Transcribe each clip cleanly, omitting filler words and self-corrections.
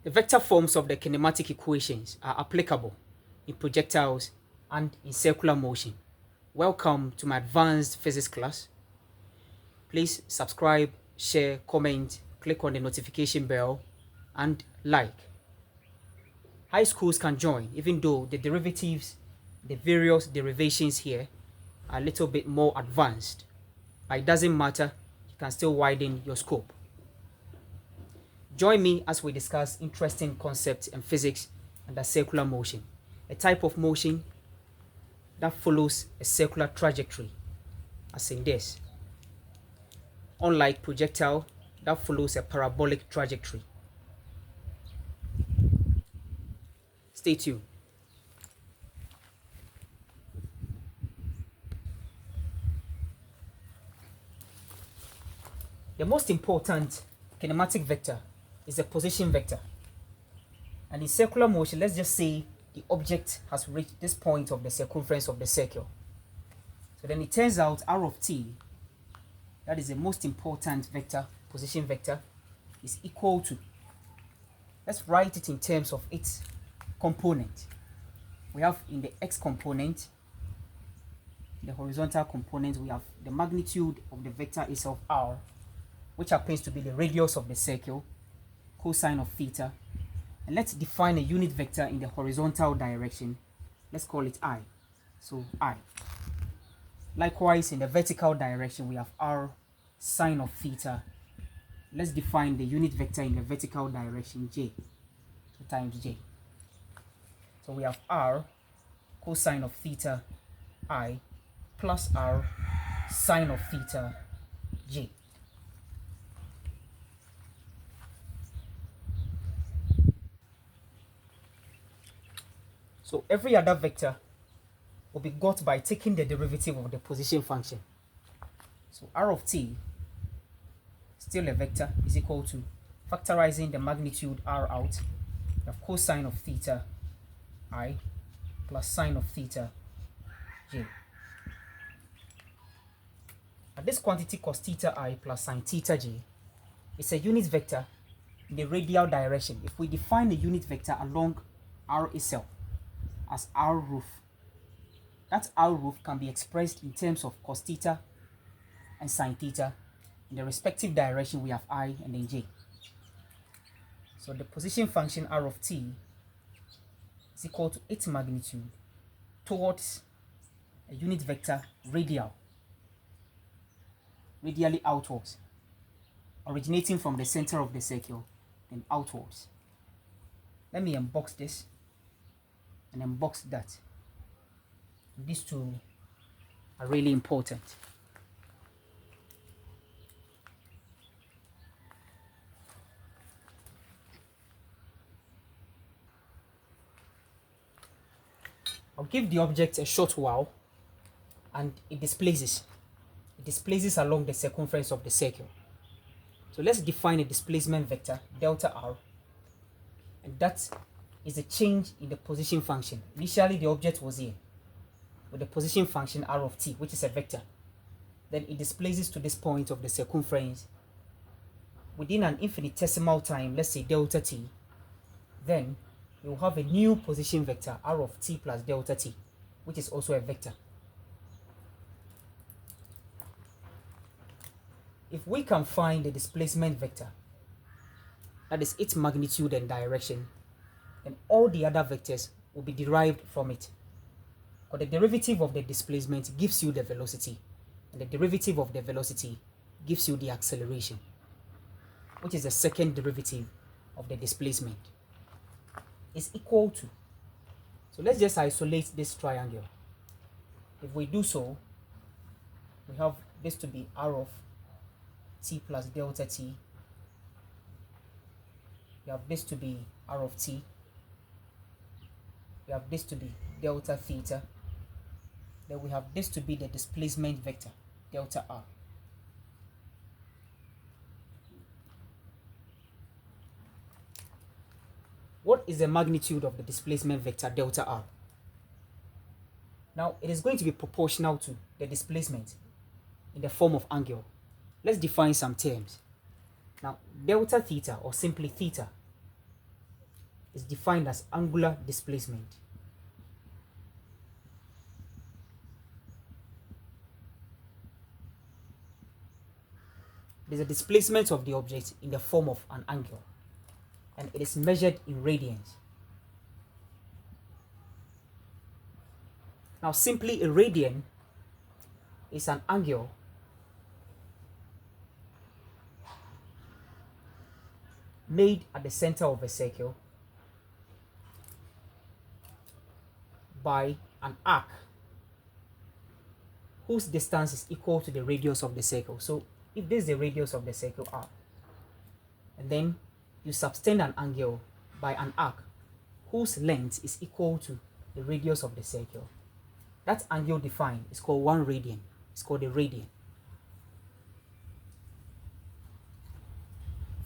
The vector forms of the kinematic equations are applicable in projectiles and in circular motion. Welcome to my advanced physics class. Please subscribe, share, comment, click on the notification bell, and like. High schools can join, even though the derivatives, the various derivations here are a little bit more advanced. But it doesn't matter, you can still widen your scope. Join me as we discuss interesting concepts in physics under circular motion, a type of motion that follows a circular trajectory, as in this, unlike projectile that follows a parabolic trajectory. Stay tuned. The most important kinematic vector is the position vector. And in circular motion, let's just say the object has reached this point of the circumference of the circle. So then it turns out r of t, that is the most important vector, position vector, is equal to, let's write it in terms of its component. We have in the x component, the horizontal component, we have the magnitude of the vector itself r, which happens to be the radius of the circle, cosine of theta. And let's define a unit vector in the horizontal direction. Let's call it I. So I. Likewise, in the vertical direction, we have r sine of theta. Let's define the unit vector in the vertical direction, j. So times j. So we have r cosine of theta I plus r sine of theta j. So every other vector will be got by taking the derivative of the position function. So r of t, still a vector, is equal to factorizing the magnitude r out. We have cosine of theta I plus sine of theta j. And this quantity cos theta I plus sine theta j is a unit vector in the radial direction. If we define the unit vector along r itself as r roof, that r roof can be expressed in terms of cos theta and sine theta. In the respective direction, we have I and then j. So the position function r of t is equal to its magnitude towards a unit vector radially outwards, originating from the center of the circle, then outwards. Let me unbox this and unbox that. These two are really important. I'll give the object a short while and it displaces. It displaces along the circumference of the circle. So let's define a displacement vector, delta r, and that is a change in the position function. Initially, the object was here with the position function r of t, which is a vector. Then it displaces to this point of the circumference within an infinitesimal time, let's say delta t. Then we will have a new position vector, r of t plus delta t, which is also a vector. If we can find the displacement vector, that is its magnitude and direction, then all the other vectors will be derived from it. But the derivative of the displacement gives you the velocity, and the derivative of the velocity gives you the acceleration, which is the second derivative of the displacement, is equal to. So let's just isolate this triangle. If we do so, we have this to be r of t plus delta t. We have this to be r of t. We have this to be delta theta. Then we have this to be the displacement vector, delta r. What is the magnitude of the displacement vector, delta r? Now, it is going to be proportional to the displacement in the form of angle. Let's define some terms. Now, delta theta, or simply theta, is defined as angular displacement. It is a displacement of the object in the form of an angle, and it is measured in radians. Now, simply a radian is an angle made at the center of a circle by an arc whose distance is equal to the radius of the circle. So if this is the radius of the circle r, and then you subtend an angle by an arc whose length is equal to the radius of the circle, that angle defined is called 1 radian. It's called a radian.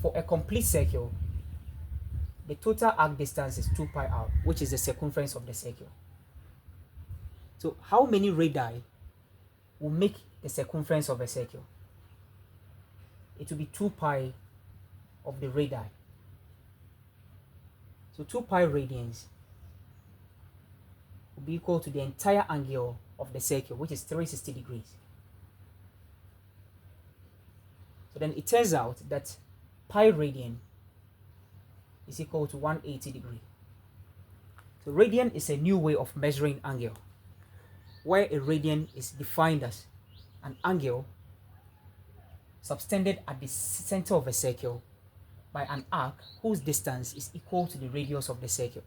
For a complete circle, the total arc distance is 2 pi r, which is the circumference of the circle. So how many radii will make the circumference of a circle? It will be 2 pi of the radii. So 2 pi radians will be equal to the entire angle of the circle, which is 360 degrees. So then it turns out that pi radian is equal to 180 degrees. So radian is a new way of measuring angle, where a radian is defined as an angle subtended at the center of a circle by an arc whose distance is equal to the radius of the circle.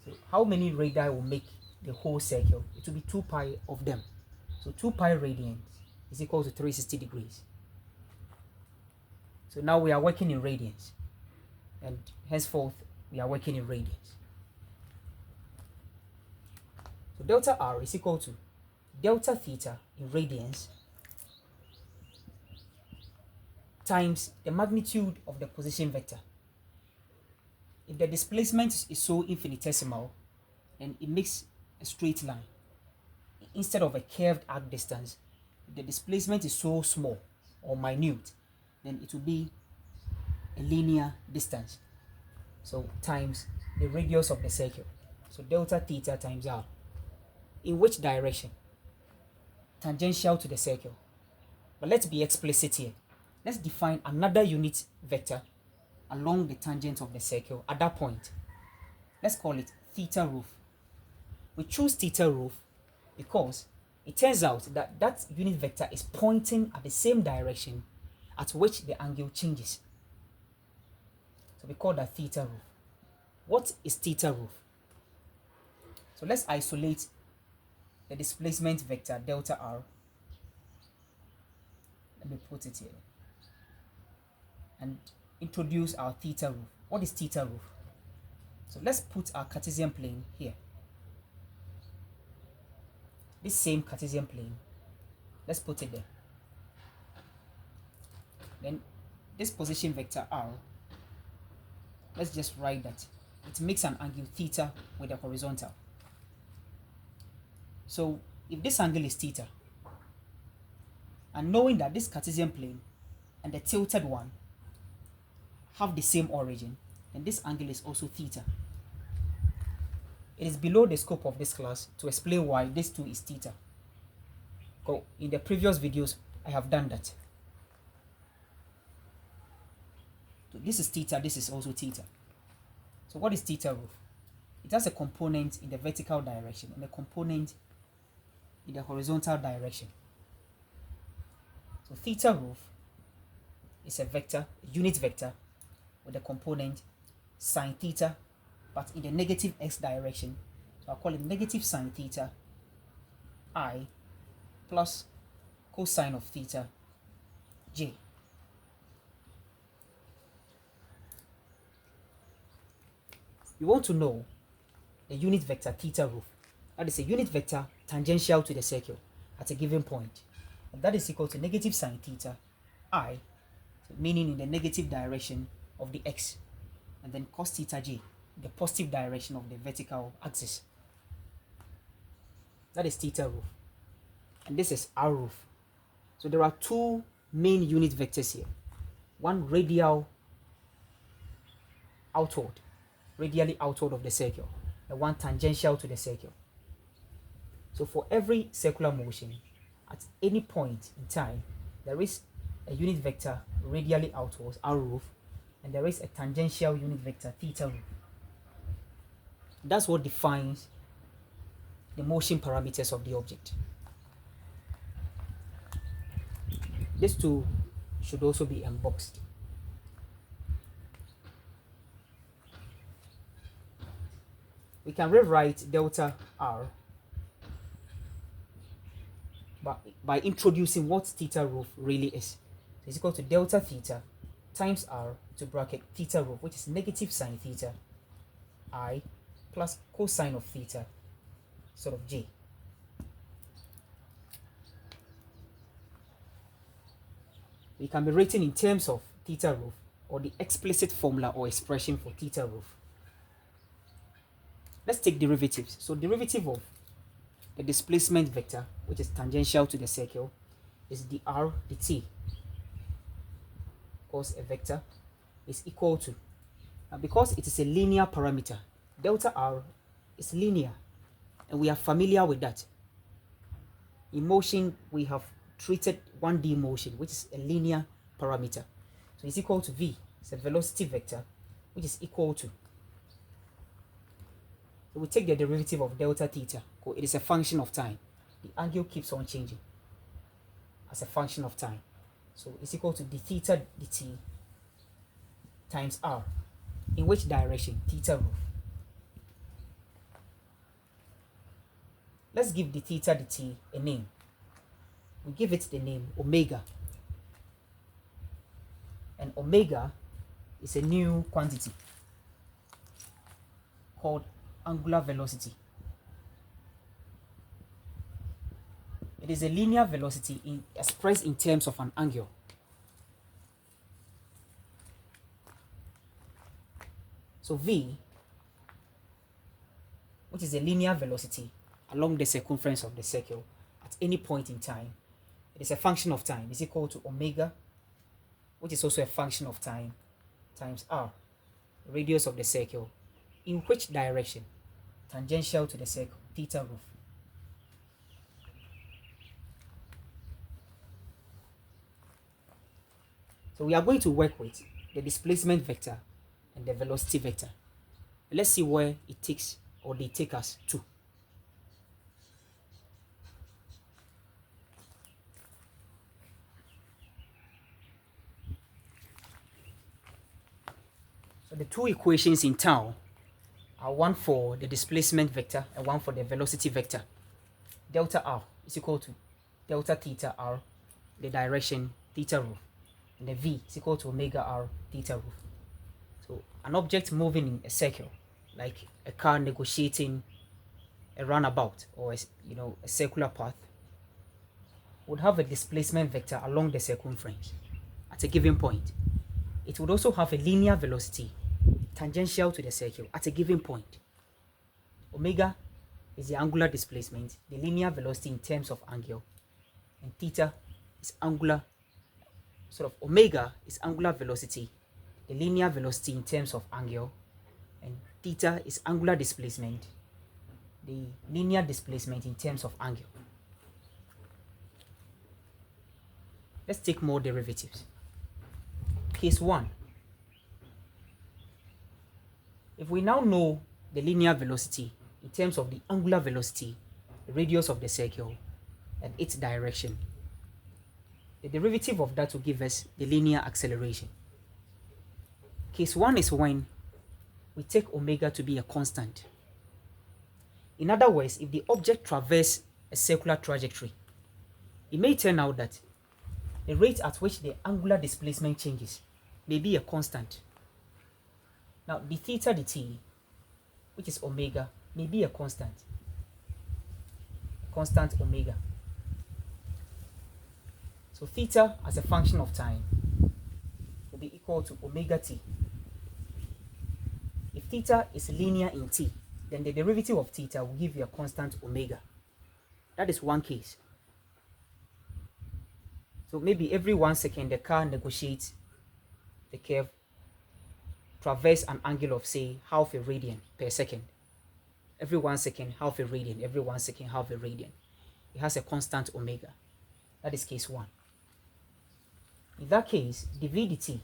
So how many radii will make the whole circle? It will be 2 pi of them. So 2 pi radians is equal to 360 degrees. So now we are working in radians, and henceforth we are working in radians. So delta r is equal to delta theta in radians times the magnitude of the position vector. If the displacement is so infinitesimal, then it makes a straight line instead of a curved arc distance. If the displacement is so small or minute, then it will be a linear distance. So times the radius of the circle. So delta theta times r. In which direction? Tangential to the circle. But let's be explicit here. Let's define another unit vector along the tangent of the circle at that point. Let's call it theta roof. We choose theta roof because it turns out that that unit vector is pointing at the same direction at which the angle changes. So we call that theta roof. What is theta roof? So let's isolate the displacement vector delta r. Let me put it here and introduce our theta roof. What is theta roof? So let's put our Cartesian plane here. This same Cartesian plane, let's put it there. Then this position vector r, let's just write that it makes an angle theta with the horizontal. So if this angle is theta, and knowing that this Cartesian plane and the tilted one have the same origin, then this angle is also theta. It is below the scope of this class to explain why this too is theta. In the previous videos, I have done that. So this is theta, this is also theta. So what is theta roof? It has a component in the vertical direction and a component in the horizontal direction. So theta roof is a vector, a unit vector, with a component sine theta, but in the negative x direction. So I'll call it negative sine theta I plus cosine of theta j. We want to know the unit vector theta roof. That is a unit vector tangential to the circle at a given point. And that is equal to negative sine theta I, so meaning in the negative direction of the x, and then cos theta j, the positive direction of the vertical axis. That is theta roof. And this is r roof. So there are two main unit vectors here. One radial outward, radially outward of the circle, and one tangential to the circle. So for every circular motion, at any point in time, there is a unit vector radially outwards, r roof, and there is a tangential unit vector, theta roof. That's what defines the motion parameters of the object. This too should also be emboxed. We can rewrite delta r by introducing what theta roof really is. So it's equal to delta theta times r to bracket theta roof, which is negative sine theta I plus cosine of theta sort of j. It can be written in terms of theta roof or the explicit formula or expression for theta roof. Let's take derivatives. So derivative of the displacement vector, which is tangential to the circle, is dr dt, because a vector is equal to, and because it is a linear parameter, delta r is linear, and we are familiar with that. In motion, we have treated 1D motion, which is a linear parameter. So it's equal to v. It's a velocity vector, which is equal to. So we take the derivative of delta theta. It is a function of time. The angle keeps on changing as a function of time. So it's equal to d theta dt times r. In which direction? Theta roof. Let's give the theta dt a name. We give it the name omega. And omega is a new quantity called angular velocity. It is a linear velocity expressed in terms of an angle. So v, which is a linear velocity along the circumference of the circle at any point in time, it is a function of time, is equal to omega, which is also a function of time, times r, radius of the circle. In which direction? Tangential to the circle, theta roof. So we are going to work with the displacement vector and the velocity vector. Let's see where it takes, or they take us to. So the two equations in tau are one for the displacement vector and one for the velocity vector. Delta r is equal to delta theta r, the direction theta roof, and the v is equal to omega r theta roof. So an object moving in a circle, like a car negotiating a runabout or a circular path, would have a displacement vector along the circumference at a given point. It would also have a linear velocity tangential to the circle at a given point. Omega is the angular displacement, the linear velocity in terms of angle, and theta is angular, omega is angular velocity, the linear velocity in terms of angle, and theta is angular displacement, the linear displacement in terms of angle. Let's take more derivatives. Case 1. If we now know the linear velocity in terms of the angular velocity, the radius of the circle, and its direction, the derivative of that will give us the linear acceleration. Case 1 is when we take omega to be a constant. In other words, if the object traverses a circular trajectory, it may turn out that the rate at which the angular displacement changes may be a constant. Now, the theta dt, which is omega, may be a constant omega. So theta as a function of time will be equal to omega t. If theta is linear in t, then the derivative of theta will give you a constant omega. That is one case. So maybe every 1 second the car negotiates the curve traverse an angle of, say, half a radian per second. Every 1 second, half a radian. Every 1 second, half a radian. It has a constant omega. That is case 1. In that case, dv dt,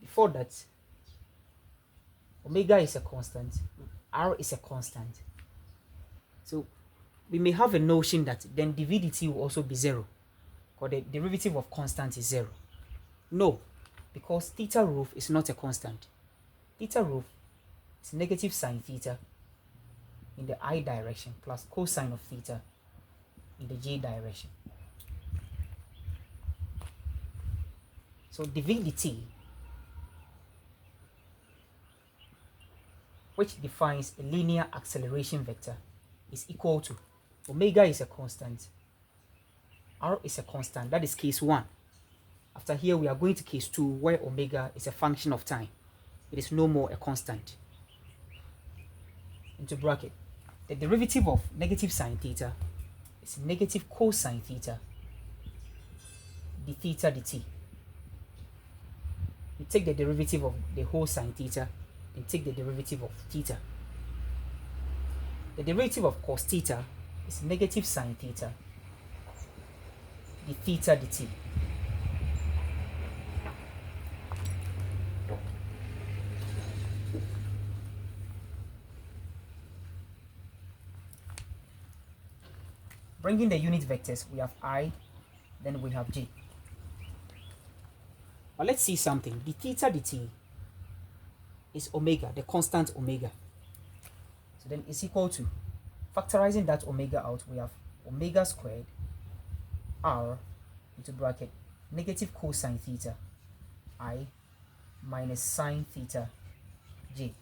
before that, omega is a constant, r is a constant. So we may have a notion that then dv dt will also be 0, because the derivative of constant is 0. No, because theta roof is not a constant. Theta roof is negative sine theta in the I direction plus cosine of theta in the j direction. So dv dt, which defines a linear acceleration vector, is equal to omega is a constant, r is a constant. That is case 1. After here, we are going to case 2, where omega is a function of time. It is no more a constant. Into bracket, the derivative of negative sine theta is negative cosine theta d theta dt. You take the derivative of the whole sine theta and take the derivative of theta. The derivative of cos theta is negative sine theta d theta dt. Bringing the unit vectors, we have I, then we have j. But let's see something. The theta dt is omega, the constant omega. So then it's equal to, factorizing that omega out, we have omega squared r into bracket negative cosine theta I minus sine theta j.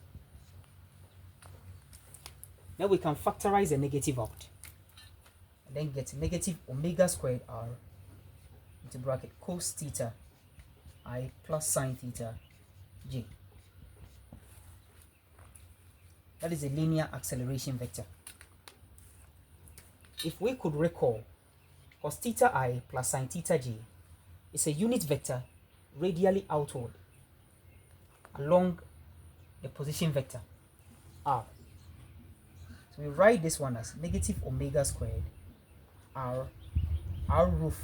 Now we can factorize the negative out, and then get negative omega squared r into bracket cos theta I plus sine theta j. That is a linear acceleration vector. If we could recall, cos theta I plus sine theta j is a unit vector radially outward along the position vector r. So we write this one as negative omega squared r roof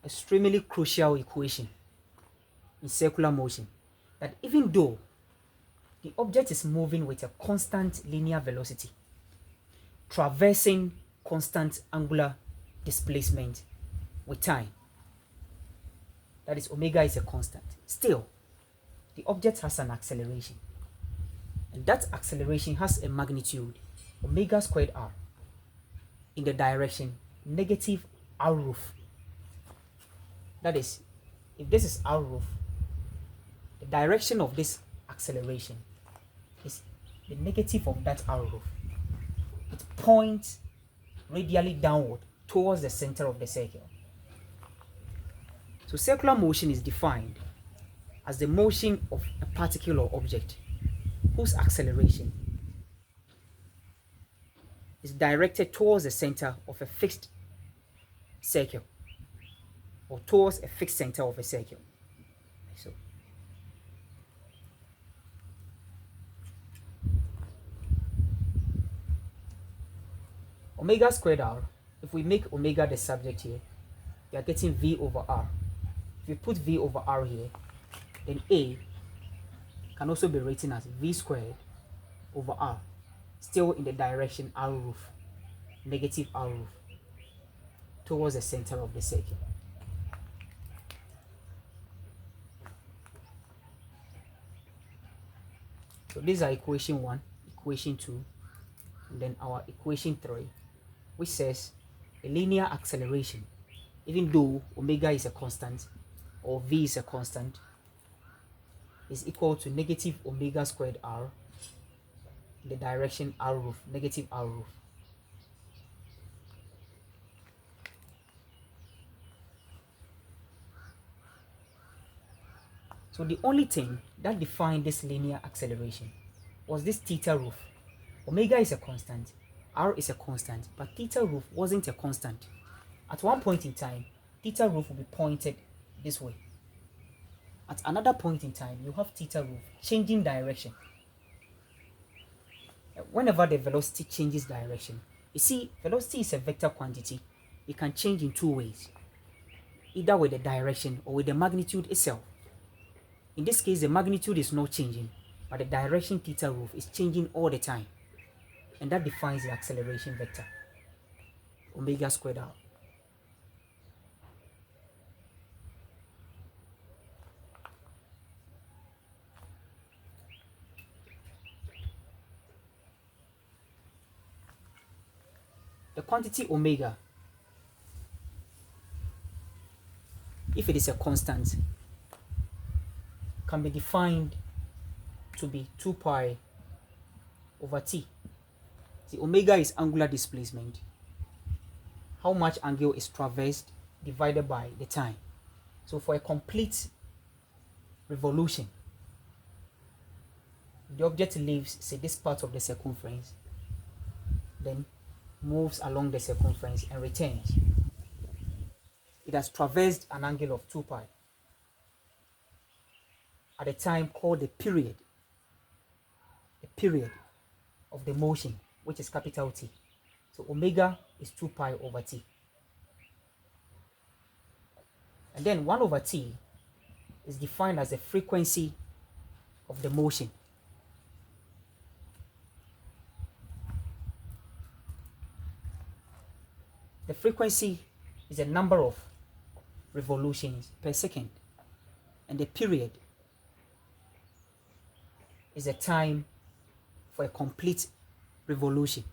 extremely crucial equation in circular motion, that even though the object is moving with a constant linear velocity, traversing constant angular displacement with time, that is omega is a constant, still the object has an acceleration, and that acceleration has a magnitude omega squared r in the direction negative r roof. That is, if this is r roof, the direction of this acceleration is the negative of that r roof. It points radially downward towards the center of the circle. So circular motion is defined as the motion of a particular object whose acceleration is directed towards the center of a fixed circle, or towards a fixed center of a circle. So omega squared r, if we make omega the subject here, we are getting v over r. If we put v over r here, then a can also be written as v squared over r, still in the direction r roof, negative r roof, towards the center of the circle. So these are equation 1, equation 2, and then our equation 3, which says a linear acceleration, even though omega is a constant or v is a constant, is equal to negative omega squared r in the direction r roof, negative r roof. So the only thing that defined this linear acceleration was this theta roof. Omega is a constant, r is a constant, but theta roof wasn't a constant. At one point in time, theta roof will be pointed this way. At another point in time, you have theta roof changing direction. Whenever the velocity changes direction, you see, velocity is a vector quantity. It can change in two ways, either with the direction or with the magnitude itself. In this case, the magnitude is not changing, but the direction theta roof is changing all the time. And that defines the acceleration vector, omega squared r. The quantity omega, if it is a constant, can be defined to be 2 pi over t. The omega is angular displacement, how much angle is traversed divided by the time. So for a complete revolution, the object leaves, say, this part of the circumference, then moves along the circumference and returns. It has traversed an angle of 2 pi at a time called the period of the motion, which is capital T. So omega is 2 pi over t. And then 1 over t is defined as the frequency of the motion. The frequency is a number of revolutions per second, and the period is a time for a complete revolution.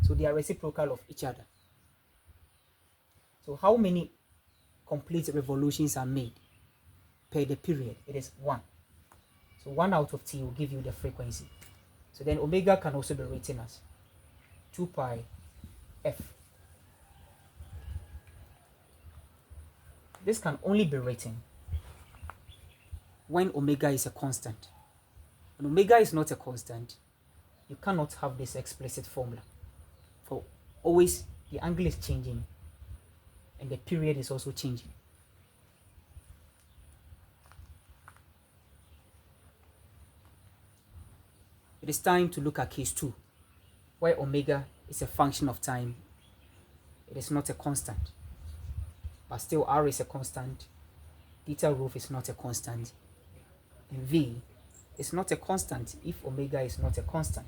So they are reciprocal of each other. So how many complete revolutions are made per the period? It is 1. So 1 out of t will give you the frequency. So then omega can also be written as 2 pi f. This can only be written when omega is a constant. When omega is not a constant, you cannot have this explicit formula. For always the angle is changing and the period is also changing. It is time to look at case 2, where omega is a function of time. It is not a constant, but still r is a constant, theta roof is not a constant, and v is not a constant if omega is not a constant.